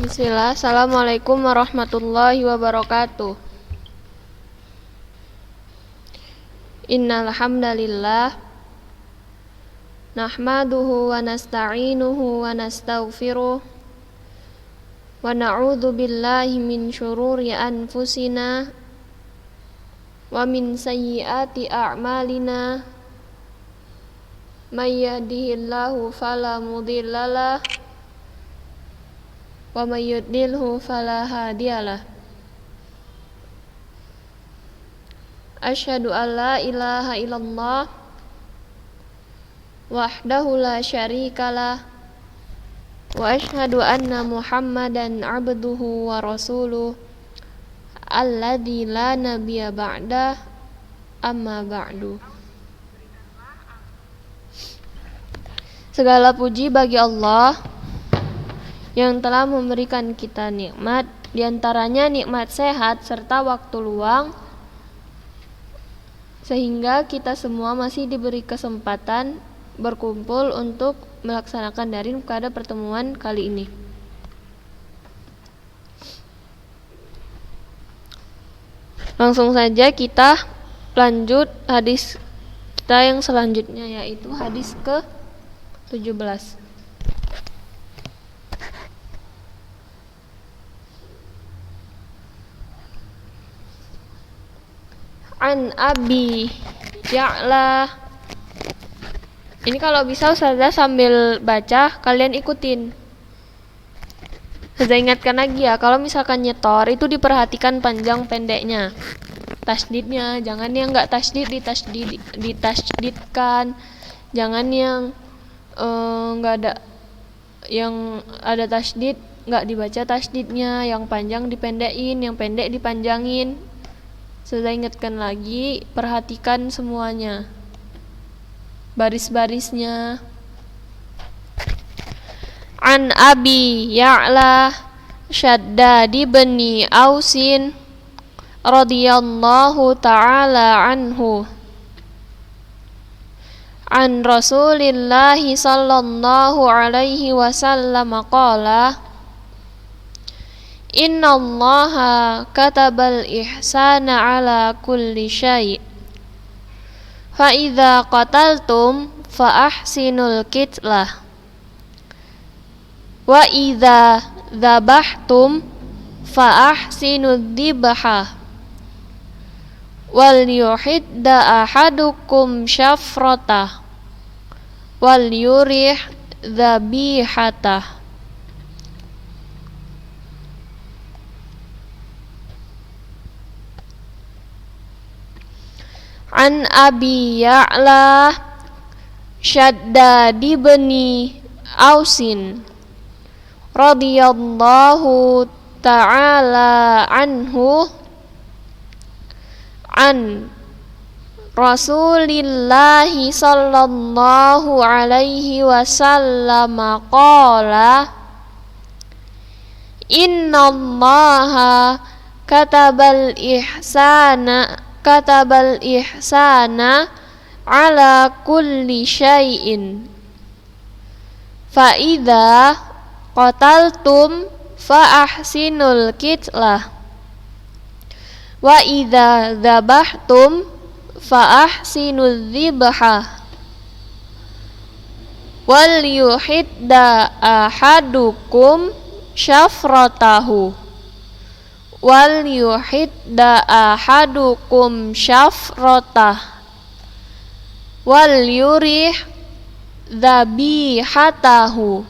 Bismillah. Assalamualaikum warahmatullahi wabarakatuh. Innal hamdalillah nahmaduhu wa nasta'inuhu wa nastaghfiruh wa na'udzu billahi min syururi anfusina wa min sayyiati a'malina. May yahdihillahu fala mudhillalah wa may yudlilhu fala hadiyalah. Asyhadu an la ilaha illallah wahdahu la syarikalah wa asyhadu anna Muhammadan abduhu wa rasuluh alladzi la nabiyya ba'dah, amma ba'du. Segala puji bagi Allah yang telah memberikan kita nikmat, diantaranya nikmat sehat serta waktu luang, sehingga kita semua masih diberi kesempatan berkumpul untuk melaksanakan daring pada pertemuan kali ini. Langsung saja kita lanjut hadis kita yang selanjutnya, yaitu hadis ke-17. An Abi Ya'la. Ini kalau bisa Ustazah sambil baca kalian ikutin. Saya ingatkan lagi ya, kalau misalkan nyetor itu diperhatikan panjang pendeknya, tasdidnya, jangan yang nggak tasdid ditasdidkan, jangan yang nggak ada, yang ada tasdid nggak dibaca tasdidnya, yang panjang dipendekin, yang pendek dipanjangin. Saya ingatkan lagi, perhatikan semuanya, baris-barisnya. An Abi Ya'la Shaddad bin Ausin radhiyallahu ta'ala anhu an Rasulillahi sallallahu alaihi wasallam qala Inna Allaha katabal ihsana ala kulli syai' fa idza qataltum fa ahsinul qitlah wa idza dzabhtum fa ahsinud dzibha wal yuhidda ahadukum syafratah wal yurih dzabihatah. An Abi Ya'la Shaddad bin Ausin radhiyallahu ta'ala anhu an Rasulillahi sallallahu alaihi wasallam qala Inna Allaha katabal ihsana ala kulli syai'in fa idza qataltum fa ahsinul qitlah wa idza dzabhtum fa ahsinudz dzibha wal yuhidda ahadukum syafratahu wal yuhidda ahadukum syafratah wal yurih dzabihatahu.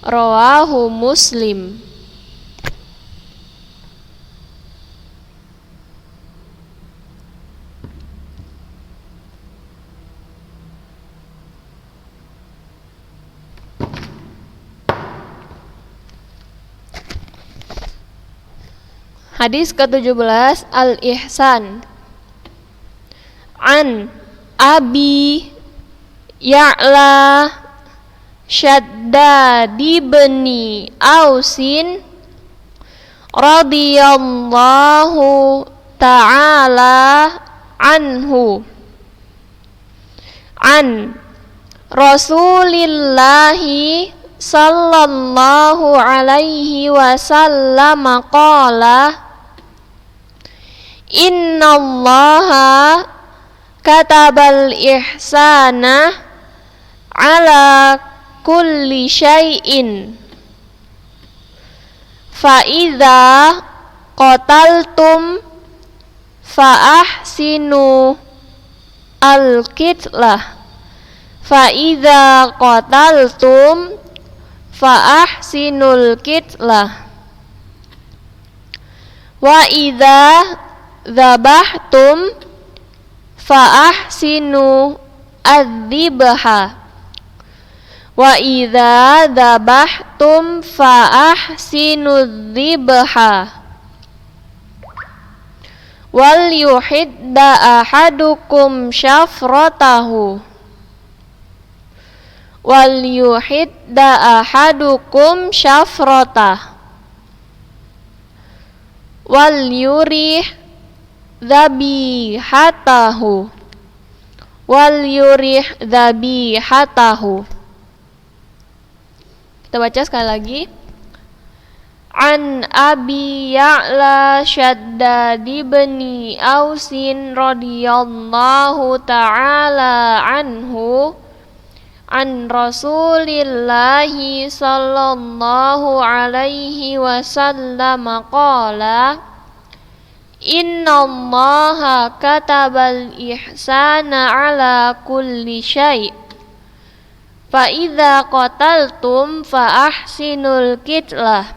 Rawahu Muslim. Hadis ke-17, Al-Ihsan. An Abi Ya'la Shaddad bin Ausin radhiyallahu ta'ala anhu an Rasulillahi sallallahu alaihi wasallam qala innallaha katabal ihsana ala kulli syai'in fa idza qataltum fa ahsinu al-qitlah fa idza qataltum fa ahsinul qitlah wa idza dzabahtum fa ahsinu adzibha wa idza dzabahtum fa ahsinu dzibha wal yuhidda ahadukum syafratahu wal yuhidda ahadukum syafratah wal yurih dzabihatahu wal yurih dzabihatahu. Kita baca sekali lagi. An Abi Ya'la Shaddad bin Ausin radhiyallahu ta'ala anhu an Rasulillahi sallallahu alaihi wasallam qala innallaha katabal ihsana ala kulli syai' fa idza qataltum fa ahsinul qitlah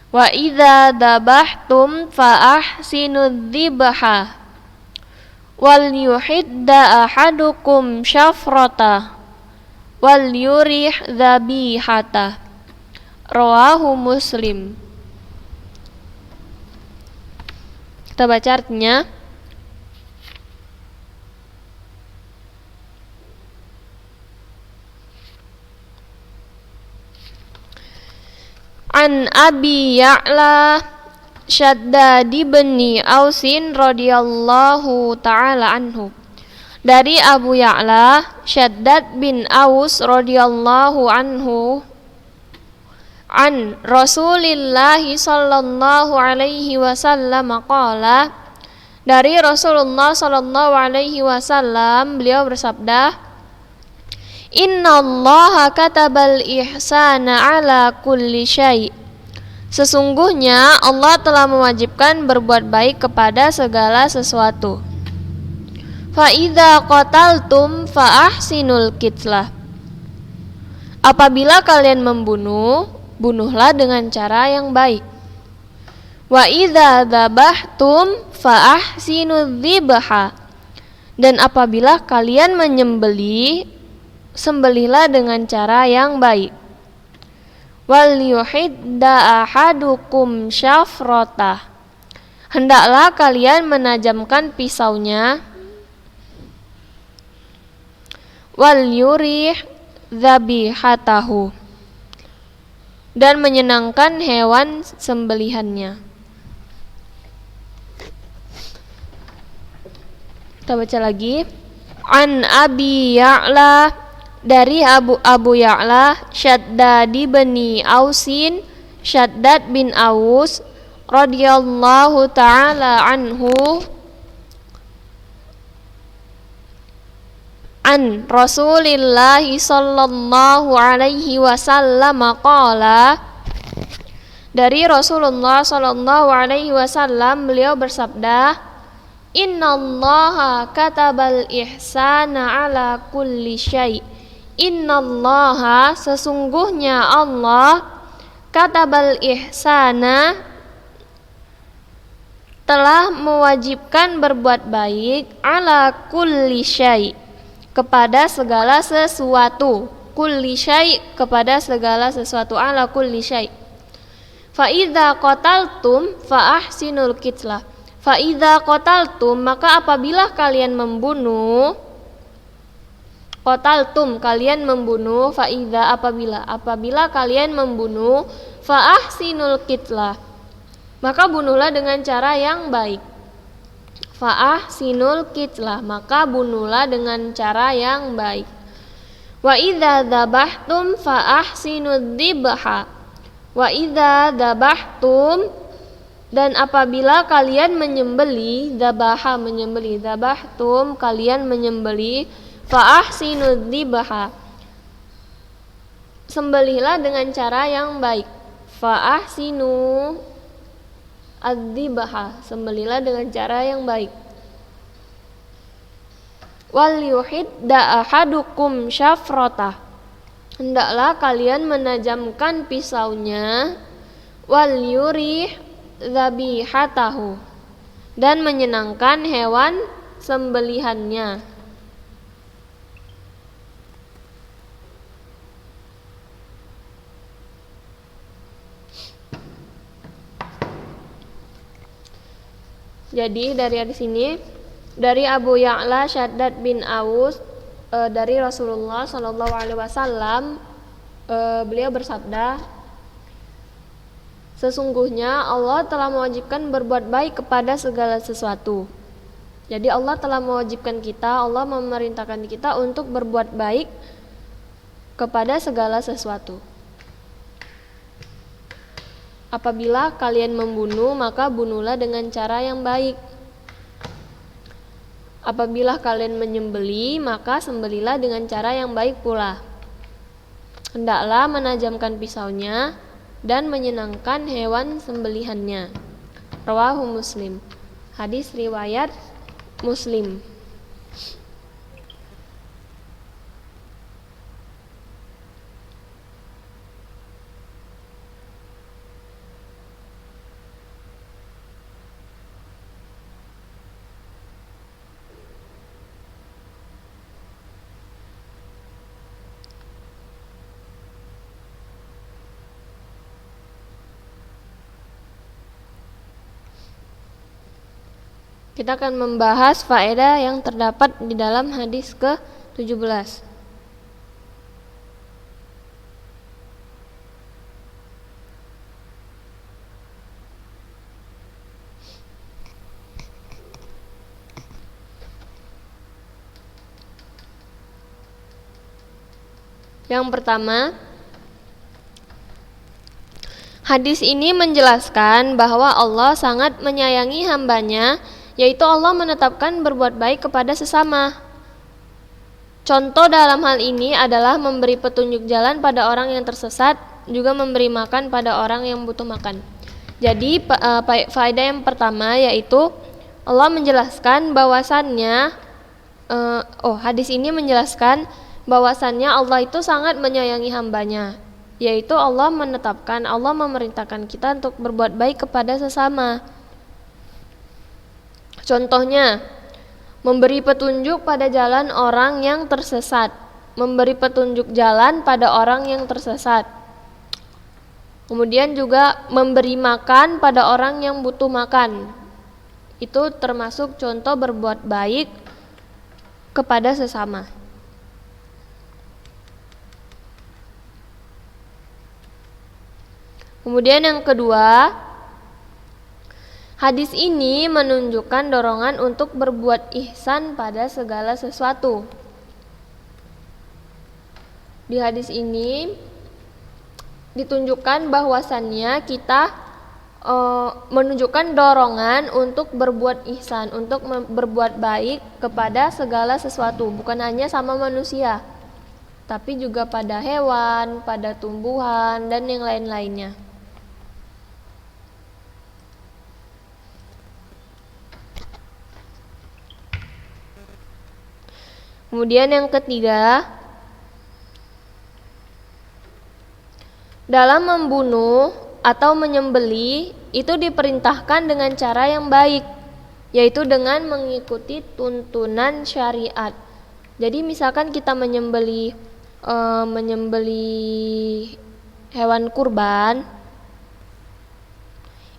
wa idza dabahtum fa ahsinud dzibha wal yuhidda ahadukum syafratah wal yurih dzabihata. Rawahu Muslim. Kita baca artinya. An Abi Ya'la Shaddad bin Ausin radhiyallahu ta'ala anhu. Dari Abu Ya'la Shaddad bin Aus radhiyallahu anhu an Rasulillah sallallahu alaihi wasallam qala, dari Rasulullah sallallahu alaihi wasallam beliau bersabda, innallaha katabal ihsana ala kulli syai', sesungguhnya Allah telah mewajibkan berbuat baik kepada segala sesuatu. Fa idza qataltum fa ahsinul qitlah, apabila kalian membunuh, bunuhlah dengan cara yang baik. Wa idza dzabahtum fa ahsinudz dzibha, dan apabila kalian menyembelih, sembelihlah dengan cara yang baik. Wal yuhidda ahadukum syafratah, hendaklah kalian menajamkan pisaunya. Wal yurih dzabihatahu, dan menyenangkan hewan sembelihannya. Kita baca lagi. An Abi Ya'la, dari Abu Ya'la Shaddad bin Ausin, Shaddad bin Aus radhiyallahu ta'ala anhu an Rasulillah sallallahu alaihi wasallam qala, dari Rasulullah sallallahu alaihi wasallam beliau bersabda, innallaha katabal ihsana ala kulli syai', innallaha, sesungguhnya Allah, katabal ihsana, telah mewajibkan berbuat baik, ala kulli syai', kepada segala sesuatu, kulli syai', kepada segala sesuatu, ala kulli syai'. Fa idza qataltum fa ahsinul qitlah, fa idza qataltum, maka apabila kalian membunuh, qataltum, kalian membunuh, fa idza, apabila kalian membunuh, fa ahsinul qitlah, maka bunuhlah dengan cara yang baik. Fa ahsinul qitlah, maka bunuhlah dengan cara yang baik. Wa idza dzabhtum fa ahsinu dzibha. Wa idza dzabhtum, dan apabila kalian menyembeli, dzabaha menyembeli, dzabhtum kalian menyembeli, fa ahsinu dzibha, sembelihlah dengan cara yang baik. Fa ahsinu adzibha, sembelihlah dengan cara yang baik. Wal yuhidda ahadukum syafrata, hendaklah kalian menajamkan pisaunya. Wal yurih dzabihatahu, dan menyenangkan hewan sembelihannya. Jadi dari sini, dari Abu Ya'la Syaddad bin Aus, dari Rasulullah Shallallahu Alaihi Wasallam, beliau bersabda, sesungguhnya Allah telah mewajibkan berbuat baik kepada segala sesuatu. Jadi Allah telah mewajibkan kita, Allah memerintahkan kita untuk berbuat baik kepada segala sesuatu. Apabila kalian membunuh, maka bunuhlah dengan cara yang baik. Apabila kalian menyembeli, maka sembelilah dengan cara yang baik pula. Hendaklah menajamkan pisaunya dan menyenangkan hewan sembelihannya. Rawahu Muslim. Hadis riwayat Muslim. Kita akan membahas faedah yang terdapat di dalam hadis ke-17. Yang pertama, hadis ini menjelaskan bahwa Allah sangat menyayangi hambanya, yaitu Allah menetapkan berbuat baik kepada sesama. Contoh dalam hal ini adalah memberi petunjuk jalan pada orang yang tersesat, juga memberi makan pada orang yang butuh makan. Jadi faedah yang pertama yaitu Allah menjelaskan bahwasannya, hadis ini menjelaskan bahwasannya Allah itu sangat menyayangi hambanya, yaitu Allah menetapkan, Allah memerintahkan kita untuk berbuat baik kepada sesama. Contohnya, memberi petunjuk pada jalan orang yang tersesat, memberi petunjuk jalan pada orang yang tersesat. Kemudian juga memberi makan pada orang yang butuh makan. Itu termasuk contoh berbuat baik kepada sesama. Kemudian yang kedua, hadis ini menunjukkan dorongan untuk berbuat ihsan pada segala sesuatu. Di hadis ini ditunjukkan bahwasannya kita menunjukkan dorongan untuk berbuat ihsan, untuk berbuat baik kepada segala sesuatu, bukan hanya sama manusia, tapi juga pada hewan, pada tumbuhan, dan yang lain-lainnya. Kemudian yang ketiga, dalam membunuh atau menyembeli itu diperintahkan dengan cara yang baik, yaitu dengan mengikuti tuntunan syariat. Jadi misalkan kita menyembeli hewan kurban,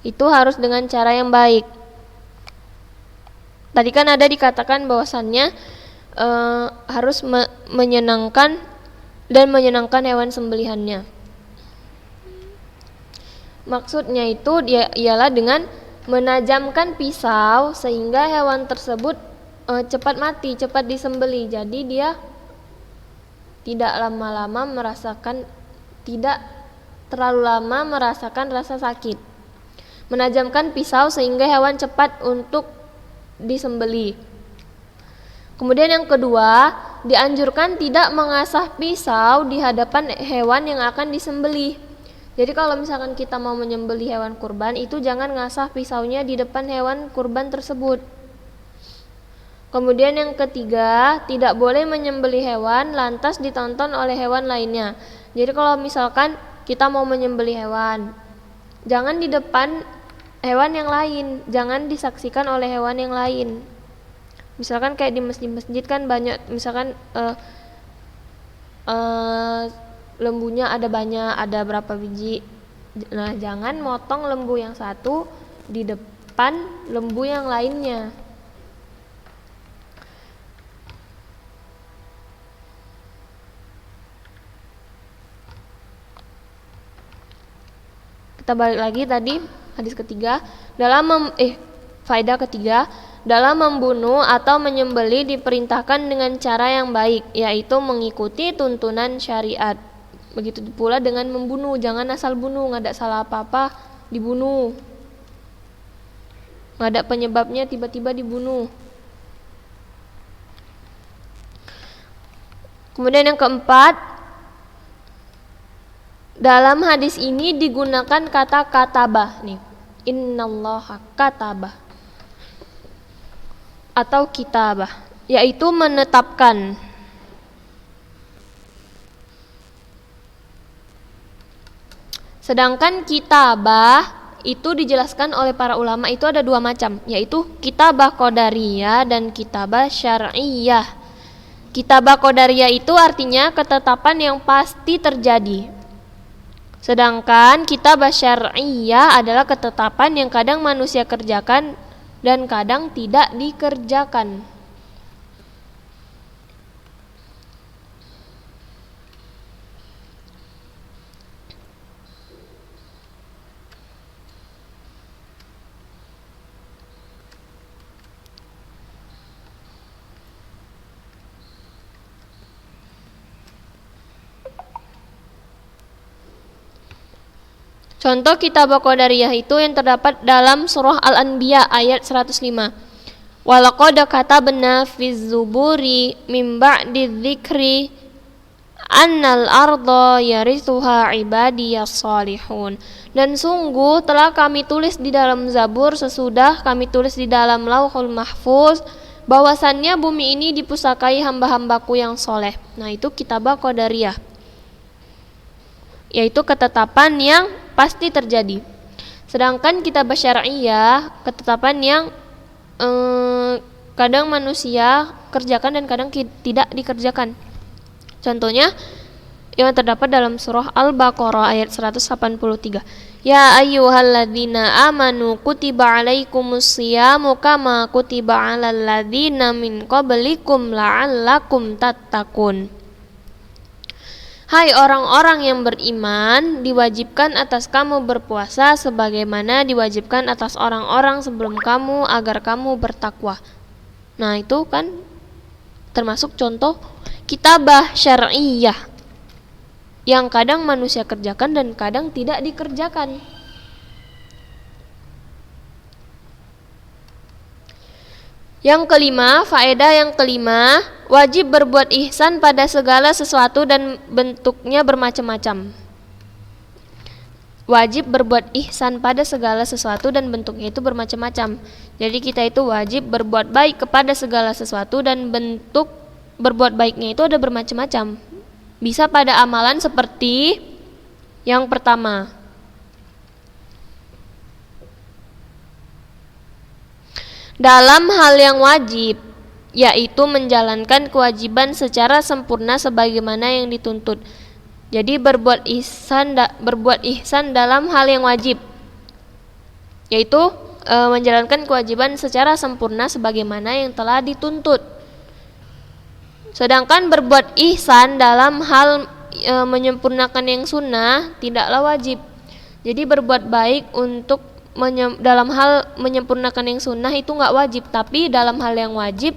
itu harus dengan cara yang baik. Tadi kan ada dikatakan bahwasannya harus menyenangkan dan menyenangkan hewan sembelihannya. Maksudnya itu ialah dengan menajamkan pisau sehingga hewan tersebut cepat mati, cepat disembeli. Jadi dia tidak terlalu lama merasakan rasa sakit. Menajamkan pisau sehingga hewan cepat untuk disembelih. Kemudian yang kedua, dianjurkan tidak mengasah pisau di hadapan hewan yang akan disembelih. Jadi kalau misalkan kita mau menyembelih hewan kurban, itu jangan ngasah pisaunya di depan hewan kurban tersebut. Kemudian yang ketiga, tidak boleh menyembelih hewan lantas ditonton oleh hewan lainnya. Jadi kalau misalkan kita mau menyembelih hewan, jangan di depan hewan yang lain, jangan disaksikan oleh hewan yang lain. Misalkan kayak di masjid-masjid kan banyak, misalkan lembunya ada banyak, ada berapa biji. Nah, jangan motong lembu yang satu di depan lembu yang lainnya. Kita balik lagi tadi hadis ketiga, faedah ketiga, dalam membunuh atau menyembelih diperintahkan dengan cara yang baik, yaitu mengikuti tuntunan syariat. Begitu pula dengan membunuh, jangan asal bunuh, nggak ada salah apa-apa dibunuh, nggak ada penyebabnya tiba-tiba dibunuh. Kemudian yang keempat, dalam hadis ini digunakan kata katabah nih, innallaha katabah atau kitabah, yaitu menetapkan. Sedangkan kitabah itu dijelaskan oleh para ulama itu ada dua macam, yaitu kitabah qadariyah dan kitabah syar'iyah. Kitabah qadariyah itu artinya ketetapan yang pasti terjadi. Sedangkan kitabah syar'iyah adalah ketetapan yang kadang manusia kerjakan dan kadang tidak dikerjakan. Contoh kitabah qadariyah itu yang terdapat dalam surah Al-Anbiya ayat 105. Walaqad katabna fiz zuburi mim ba'di dzikri annal arda yarithuha ibadiyas salihun. Dan sungguh telah kami tulis di dalam Zabur sesudah kami tulis di dalam Lauhul Mahfuz bahwasannya bumi ini dipusakai hamba-hambaku yang soleh. Nah, itu kitabah qadariyah, yaitu ketetapan yang pasti terjadi. Sedangkan kitabah syar'iyah, ketetapan yang kadang manusia kerjakan dan kadang tidak dikerjakan. Contohnya yang terdapat dalam surah Al-Baqarah ayat 183. Ya ayyuhalladzina amanu kutiba alaikumus syiyamu kama kutiba alal ladzina min qablikum la'allakum tattaqun. Hai orang-orang yang beriman, diwajibkan atas kamu berpuasa sebagaimana diwajibkan atas orang-orang sebelum kamu agar kamu bertakwa. Nah, itu kan termasuk contoh kitabah syar'iyah yang kadang manusia kerjakan dan kadang tidak dikerjakan. Yang kelima, faedah yang kelima, wajib berbuat ihsan pada segala sesuatu dan bentuknya bermacam-macam. Wajib berbuat ihsan pada segala sesuatu dan bentuknya itu bermacam-macam. Jadi kita itu wajib berbuat baik kepada segala sesuatu dan bentuk berbuat baiknya itu ada bermacam-macam. Bisa pada amalan seperti yang pertama, dalam hal yang wajib, yaitu menjalankan kewajiban secara sempurna sebagaimana yang dituntut. Jadi berbuat ihsan dalam hal yang wajib, yaitu menjalankan kewajiban secara sempurna sebagaimana yang telah dituntut. Sedangkan berbuat ihsan dalam hal menyempurnakan yang sunnah tidaklah wajib. Jadi berbuat baik untuk dalam hal menyempurnakan yang sunnah itu nggak wajib, tapi dalam hal yang wajib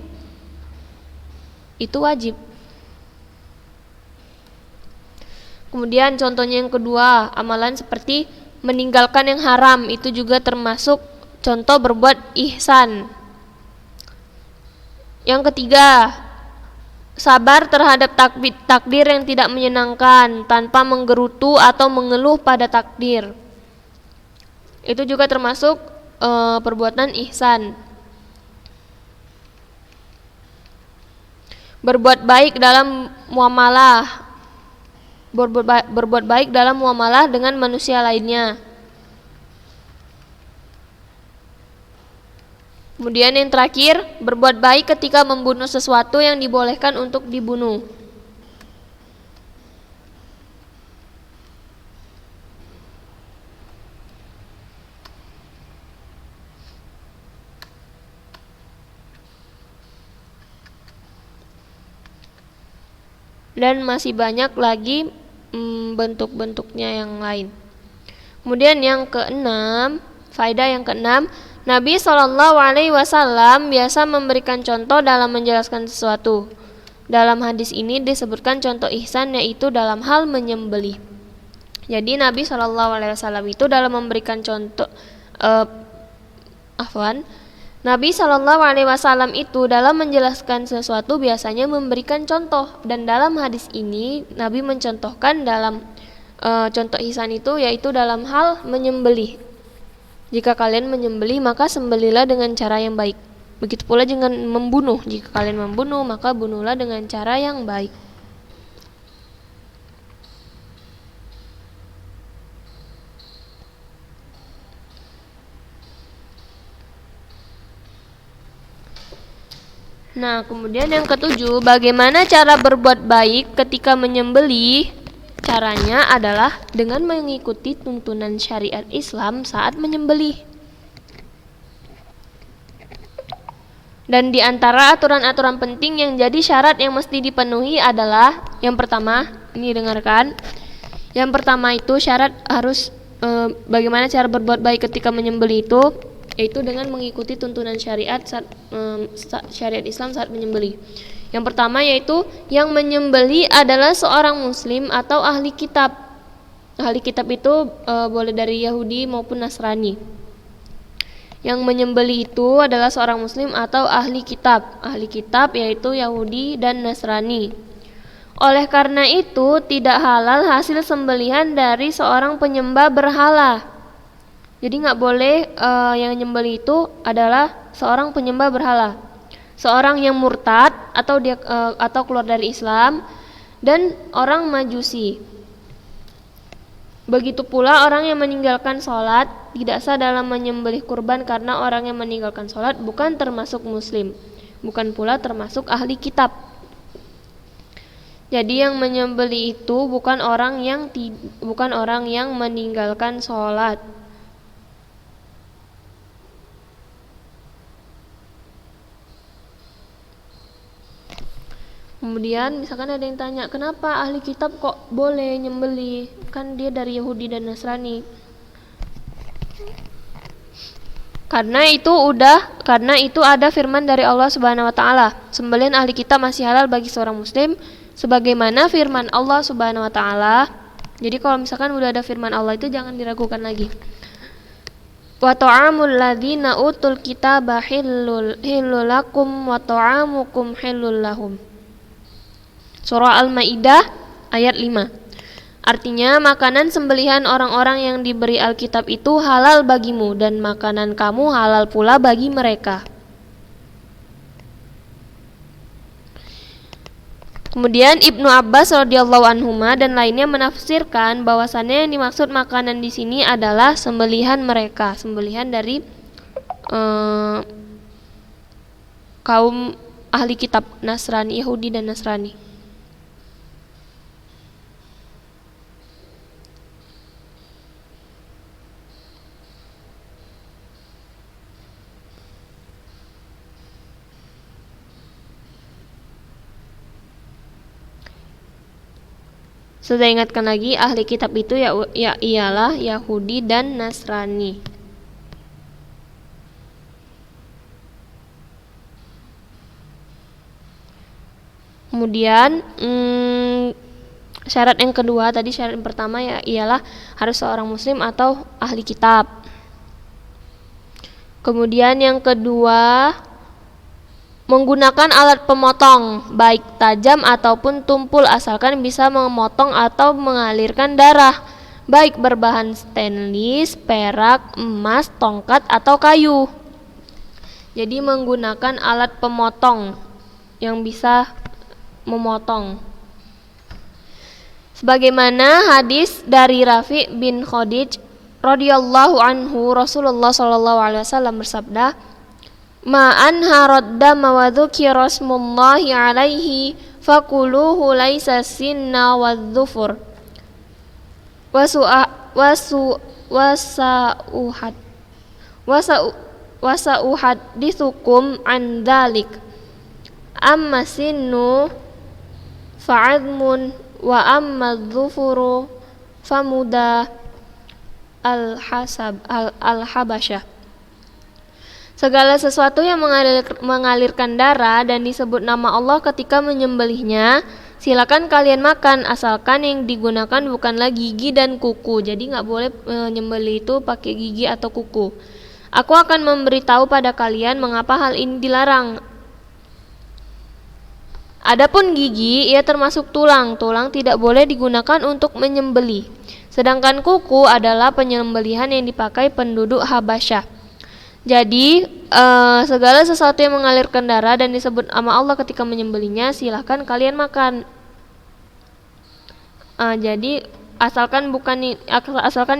itu wajib. Kemudian contohnya yang kedua, amalan seperti meninggalkan yang haram, itu juga termasuk contoh berbuat ihsan. Yang ketiga, sabar terhadap takdir yang tidak menyenangkan tanpa menggerutu atau mengeluh pada takdir. Itu juga termasuk perbuatan ihsan. Berbuat baik dalam muamalah. Berbuat baik dalam muamalah dengan manusia lainnya. Kemudian yang terakhir, berbuat baik ketika membunuh sesuatu yang dibolehkan untuk dibunuh. Dan masih banyak lagi bentuk-bentuknya yang lain. Kemudian yang keenam, faedah yang keenam, Nabi SAW biasa memberikan contoh dalam menjelaskan sesuatu. Dalam hadis ini disebutkan contoh ihsan, yaitu dalam hal menyembelih. Jadi Nabi SAW itu dalam memberikan contoh Nabi SAW itu dalam menjelaskan sesuatu biasanya memberikan contoh. Dan dalam hadis ini Nabi mencontohkan dalam contoh ihsan itu yaitu dalam hal menyembelih. Jika kalian menyembelih, maka sembelihlah dengan cara yang baik. Begitu pula dengan membunuh. Jika kalian membunuh, maka bunuhlah dengan cara yang baik. Nah, kemudian yang ketujuh, bagaimana cara berbuat baik ketika menyembelih? Caranya adalah dengan mengikuti tuntunan syariat Islam saat menyembelih. Dan di antara aturan-aturan penting yang jadi syarat yang mesti dipenuhi adalah yang pertama, ini dengarkan. Yang pertama itu syarat harus bagaimana cara berbuat baik ketika menyembelih itu, yaitu dengan mengikuti tuntunan syariat syariat Islam saat menyembelih. Yang pertama yaitu yang menyembelih adalah seorang muslim atau ahli kitab. Ahli kitab itu boleh dari Yahudi maupun Nasrani. Yang menyembelih itu adalah seorang muslim atau ahli kitab. Ahli kitab yaitu Yahudi dan Nasrani. Oleh karena itu tidak halal hasil sembelihan dari seorang penyembah berhala. Jadi nggak boleh yang menyembelih itu adalah seorang penyembah berhala. Seorang yang murtad atau dia atau keluar dari Islam, dan orang Majusi. Begitu pula orang yang meninggalkan sholat tidak sah dalam menyembelih kurban, karena orang yang meninggalkan sholat bukan termasuk muslim, bukan pula termasuk ahli kitab. Jadi yang menyembelih itu bukan orang yang meninggalkan sholat. Kemudian misalkan ada yang tanya, kenapa ahli kitab kok boleh nyembelih? Kan dia dari Yahudi dan Nasrani. Karena itu ada firman dari Allah Subhanahu wa taala, sembelihan ahli kitab masih halal bagi seorang muslim, sebagaimana firman Allah Subhanahu wa taala. Jadi kalau misalkan udah ada firman Allah itu jangan diragukan lagi. Wa ta'amul ladzina utul kitaba hillul lakum wa ta'amukum hillul lahum. Surah Al-Maidah ayat 5. Artinya makanan sembelihan orang-orang yang diberi Alkitab itu halal bagimu, dan makanan kamu halal pula bagi mereka. Kemudian Ibnu Abbas radhiyallahu anhuma dan lainnya menafsirkan bahwasannya yang dimaksud makanan di sini adalah sembelihan mereka, sembelihan dari kaum ahli kitab Nasrani, Yahudi dan Nasrani. Sudah ingatkan lagi, ahli kitab itu ialah Yahudi dan Nasrani. Kemudian Syarat yang kedua, tadi syarat yang pertama ialah harus seorang muslim atau ahli kitab. Kemudian yang kedua, menggunakan alat pemotong baik tajam ataupun tumpul asalkan bisa memotong atau mengalirkan darah, baik berbahan stainless, perak, emas, tongkat atau kayu. Jadi menggunakan alat pemotong yang bisa memotong. Sebagaimana hadis dari Rafi bin Khadij radhiyallahu anhu, Rasulullah sallallahu alaihi wasallam bersabda, "Ma anharad dama wa dzukira rasmullahi alaihi fakuluhu laisa sinna wadh-dhufur." Wasauhadithukum an dzalik. Amma sinnu fa'admun wa amma dzufuru famuda al-habasyah. Segala sesuatu yang mengalirkan darah dan disebut nama Allah ketika menyembelihnya, silakan kalian makan asalkan yang digunakan bukanlah gigi dan kuku. Jadi nggak boleh menyembelih itu pakai gigi atau kuku. Aku akan memberitahu pada kalian mengapa hal ini dilarang. Adapun gigi, ia termasuk tulang. Tulang tidak boleh digunakan untuk menyembelih. Sedangkan kuku adalah penyembelihan yang dipakai penduduk Habasyah. Jadi segala sesuatu yang mengalirkan darah dan disebut nama Allah ketika menyembelihnya, silahkan kalian makan. Jadi asalkan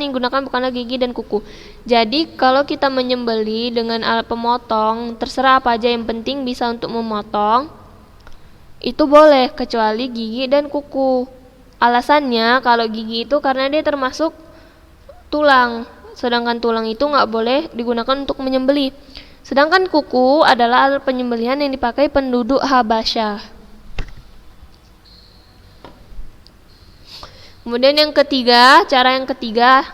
yang digunakan bukanlah gigi dan kuku. Jadi kalau kita menyembelih dengan alat pemotong, terserah apa aja yang penting bisa untuk memotong. Itu boleh kecuali gigi dan kuku. Alasannya kalau gigi itu karena dia termasuk tulang, sedangkan tulang itu nggak boleh digunakan untuk menyembelih. Sedangkan kuku adalah alat penyembelihan yang dipakai penduduk Habasyah. Kemudian yang ketiga, cara yang ketiga,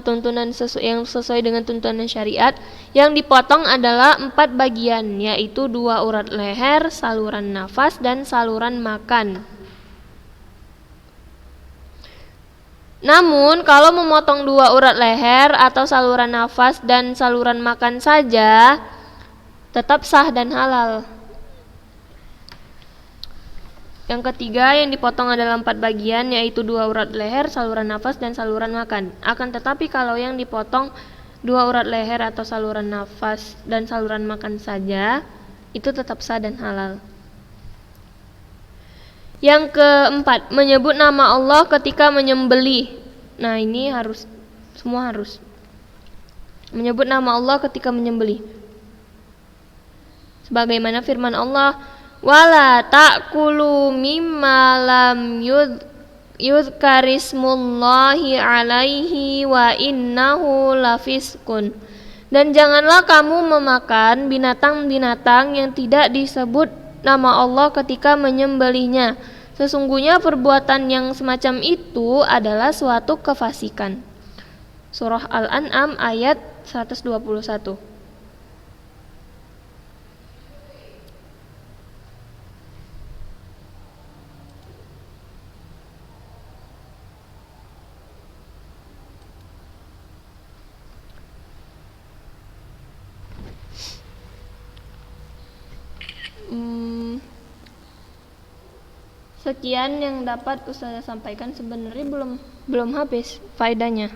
tuntunan yang sesuai dengan tuntunan syariat, yang dipotong adalah 4 bagian, yaitu 2 urat leher, saluran nafas, dan saluran makan. Namun kalau memotong 2 urat leher atau saluran nafas dan saluran makan saja tetap sah dan halal. Yang ketiga yang dipotong adalah 4 bagian, yaitu 2 urat leher, saluran nafas, dan saluran makan. Akan tetapi kalau yang dipotong 2 urat leher atau saluran nafas dan saluran makan saja, itu tetap sah dan halal. Yang keempat, menyebut nama Allah ketika menyembelih. Nah ini semua harus menyebut nama Allah ketika menyembelih. Sebagaimana firman Allah, wala ta'kulu mimma lam yudhkarismullahi alaihi wa innahu lafiskun. Dan janganlah kamu memakan binatang-binatang yang tidak disebut nama Allah ketika menyembelihnya. Sesungguhnya perbuatan yang semacam itu adalah suatu kefasikan. Surah Al-An'am ayat 121. Sekian yang dapat Ustazah sampaikan. Sebenarnya belum habis faedahnya.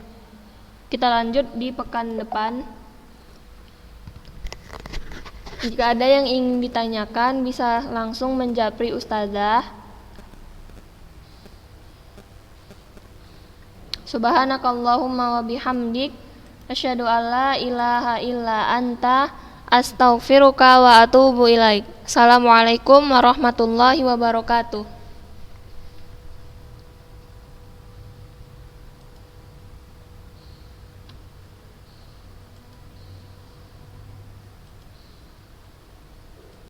Kita lanjut di pekan depan. Jika ada yang ingin ditanyakan bisa langsung menjapri Ustazah. Subhanakallahumma wa bihamdik asyhadu alla ilaha illa anta astaghfiruka wa atubu ilaik. Assalamualaikum warahmatullahi wabarakatuh.